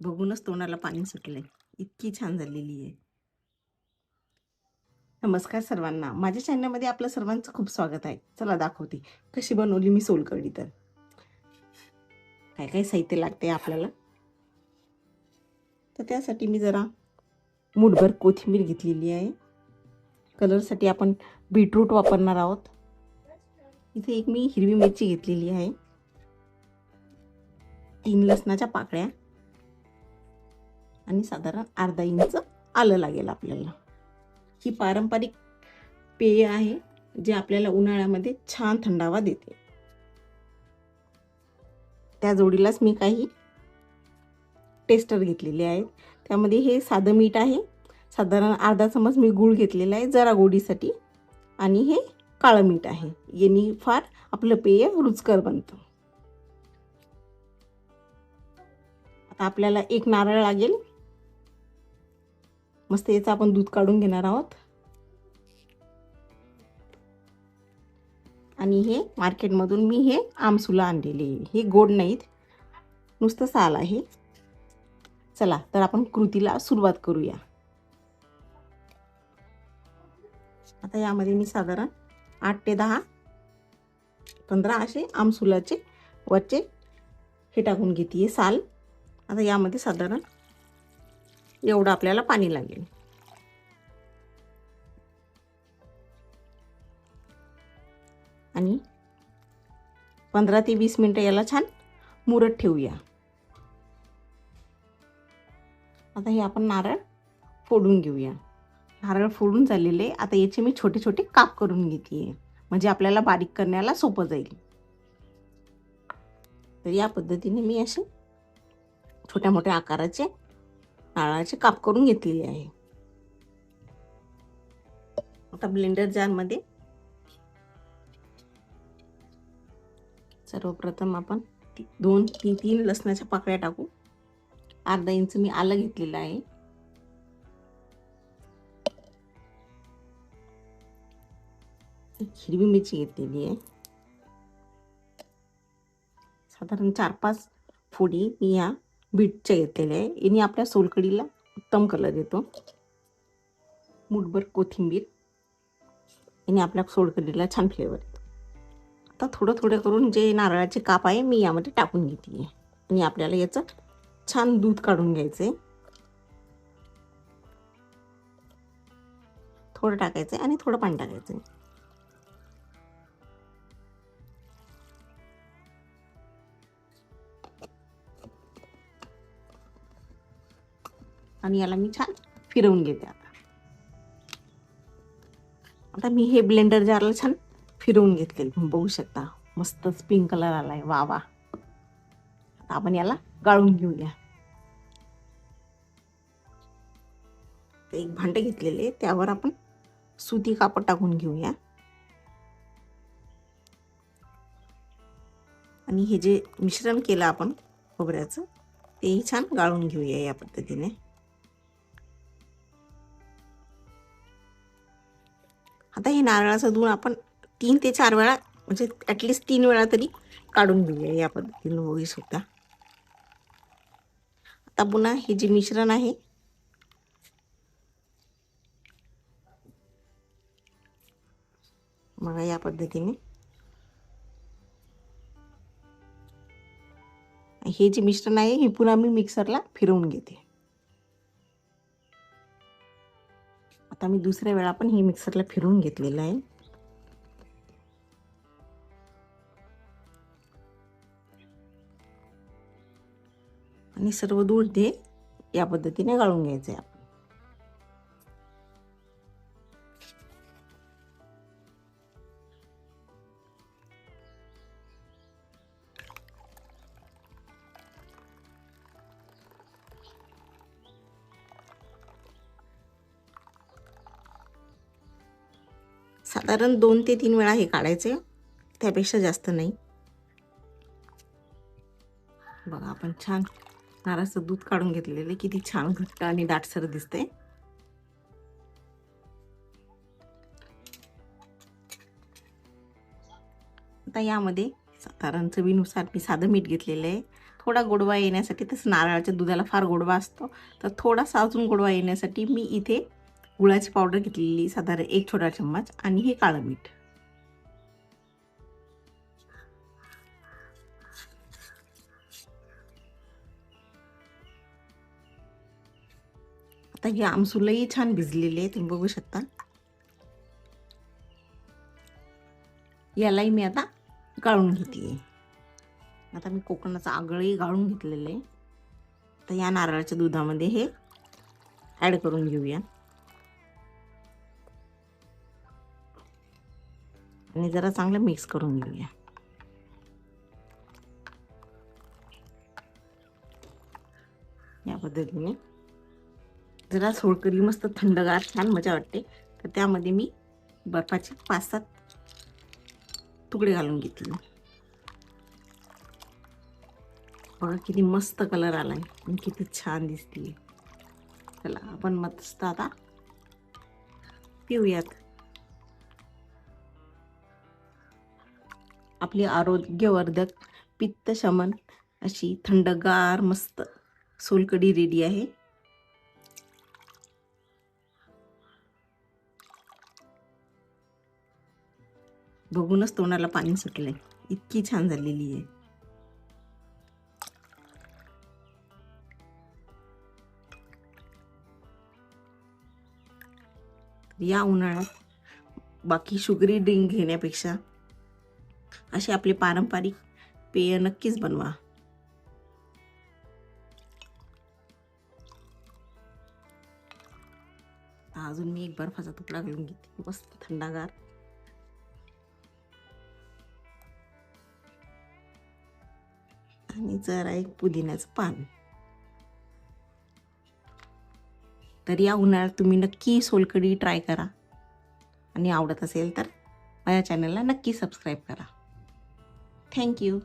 बघूनच तोंडाला पाणी सुटले, इतकी छान झालेली आहे. नमस्कार सर्वांना, माझ्या चॅनलमध्ये आपलं सर्वांचं खूप स्वागत आहे. चला दाखवते कशी बनवली मी सोलकढी. तर काय काय साहित्य लागते आपल्याला. तर त्यासाठी मी जरा मूठभर कोथिंबीर घेतलेली आहे. कलरसाठी आपण बीटरूट वापरणार आहोत. इथे एक मी हिरवी मिरची घेतलेली आहे, 3 लसणाच्या पाकळ्या आणि साधारण अर्धा इंच आलं लागेल आपल्याला. ही पारंपरिक पेय आहे जे आपल्याला उन्हाळ्यामध्ये छान थंडावा देते. त्या जोडीलाच मी काही टेस्टर घेतलेले आहेत. त्यामध्ये हे साधं मीठ आहे, साधारण अर्धा चमच मी गूळ घेतलेला आहे जरा गोडीसाठी, आणि हे काळं मीठ आहे. यांनी फार आपलं पेय रुचकर बनतं. आता आपल्याला एक नारळ लागेल. मस्त याचं आपण दूध काढून घेणार आहोत. आणि हे मार्केटमधून मी हे आमसुला आणलेले, हे गोड नाहीत, नुसतं साल आहे. चला तर आपण कृतीला सुरुवात करूया. आता यामध्ये मी साधारण 8 ते 10 15 असे आमसुलाचे वरचे हे टाकून घेते साल. आता यामध्ये साधारण एवढं आपल्याला पाणी लागेल. आणि 15 ते 20 मिनिटं याला छान मुरत ठेवूया. आता हे आपण नारळ फोडून घेऊया. नारळ फोडून झालेले. आता याचे मी छोटे छोटे काप करून घेते, म्हणजे आपल्याला बारीक करण्याला सोपं जाईल. तर या पद्धतीने मी असे छोट्या मोठ्या आकाराचे नारळाचे काप करून घेतलेले आहे. आता ब्लेंडर जारमध्ये सर्वप्रथम आपण 2 ते 3 लसणाच्या पाकळ्या टाकू. अर्धा इंच मी आलं घेतलेलं आहे. हिरवी मिरची घेतलेली आहे. साधारण 4-5 फोडी मी या बीटच्या घेतलेल्या आहे. याने आपल्या सोलकढीला उत्तम कलर येतो. मूठभर कोथिंबीर, याने आपल्या सोलकढीला छान फ्लेवर येतो. आता थोडं थोडं करून जे नारळाचे काप आहे मी यामध्ये टाकून घेते, आणि आपल्याला याचं छान दूध काढून घ्यायचंय. थोडं टाकायचंय आणि थोडं पाणी टाकायचंय. आणि याला मी छान फिरवून घेते. आता मी हे ब्लेंडर जारला छान फिरवून घेतले, बघू शकता मस्त पिंक कलर आलाय. वा वा. आता आपण याला गाळून घेऊया. एक भांडे घेतलेले, त्यावर आपण सुती कापड टाकून घेऊया. आणि हे जे मिश्रण केलं आपण खोबऱ्याचं, तेही छान गाळून घेऊया या पद्धतीने. आता हे नारळाचं दूध आपण 3 ते 4 वेळा, म्हणजे ॲटलिस्ट 3 वेळा तरी काढून घेऊया या पद्धतीने, बघू शकता. आता पुन्हा हे जे मिश्रण आहे बघा या पद्धतीने, हे जे मिश्रण आहे हे पुन्हा मी मिक्सरला फिरवून घेते. आता मी दुसऱ्या वेळा पण हे मिक्सरला फिरवून घेतलेलं आहे. आणि सर्व दूध हे या पद्धतीने गाळून घ्यायचे आपण. साधारण 2 ते 3 वेळा हे काढायचे, त्यापेक्षा जास्त नाही. बघा आपण छान नारळाचं दूध काढून घेतलेले, किती छान घट्ट आणि दाटसर दिसते. आता यामध्ये साधारण चवीनुसार मी साधं मीठ घेतलेलं आहे. थोडा गोडवा येण्यासाठी, तसं नारळाच्या दुधाला फार गोडवा असतो, तर थोडासा अजून गोडवा येण्यासाठी मी इथे गुळाची पावडर घेतलेली साधारण 1 छोटा चम्मच आणि हे काळं मीठ. आता ही आमसूलही छान भिजलेली आहे, तुम्ही बघू शकता. यालाही मी आता गाळून घेते. आता मी कोकणाचं आगळही गाळून घेतलेलं आहे. तर या नारळाच्या दुधामध्ये हे ॲड करून घेऊया आणि जरा चांगलं मिक्स करून घेऊया. या पद्धतीने जरा सोलकढी मस्त थंडगार छान मजा वाटते. तर त्यामध्ये मी बर्फाचे 5-7 तुकडे घालून घेतले. बघा किती मस्त कलर आलाय आणि किती छान दिसते. चला आपण मस्त आता पिऊयात. आपली आरोग्यवर्धक पित्त शमन अशी थंडगार मस्त सोलकढी रेडी आहे. बघूनच तोंडाला पाणी सुटलंय, इतकी छान झालेली आहे. या उन्हाळ्यात बाकी शुगरी ड्रिंक घेण्यापेक्षा असे आपले पारंपरिक पेय नक्कीच बनवा. अजून मी एक बर्फाचा तुकडा घालून घेते, मस्त थंडागार. आणि जरा एक पुदिन्याचं पान. तर या उन्हाळ्यात तुम्ही नक्की सोलकढी ट्राय करा आणि आवडत असेल तर माझ्या चॅनलला नक्की सबस्क्राईब करा. थँक्यू.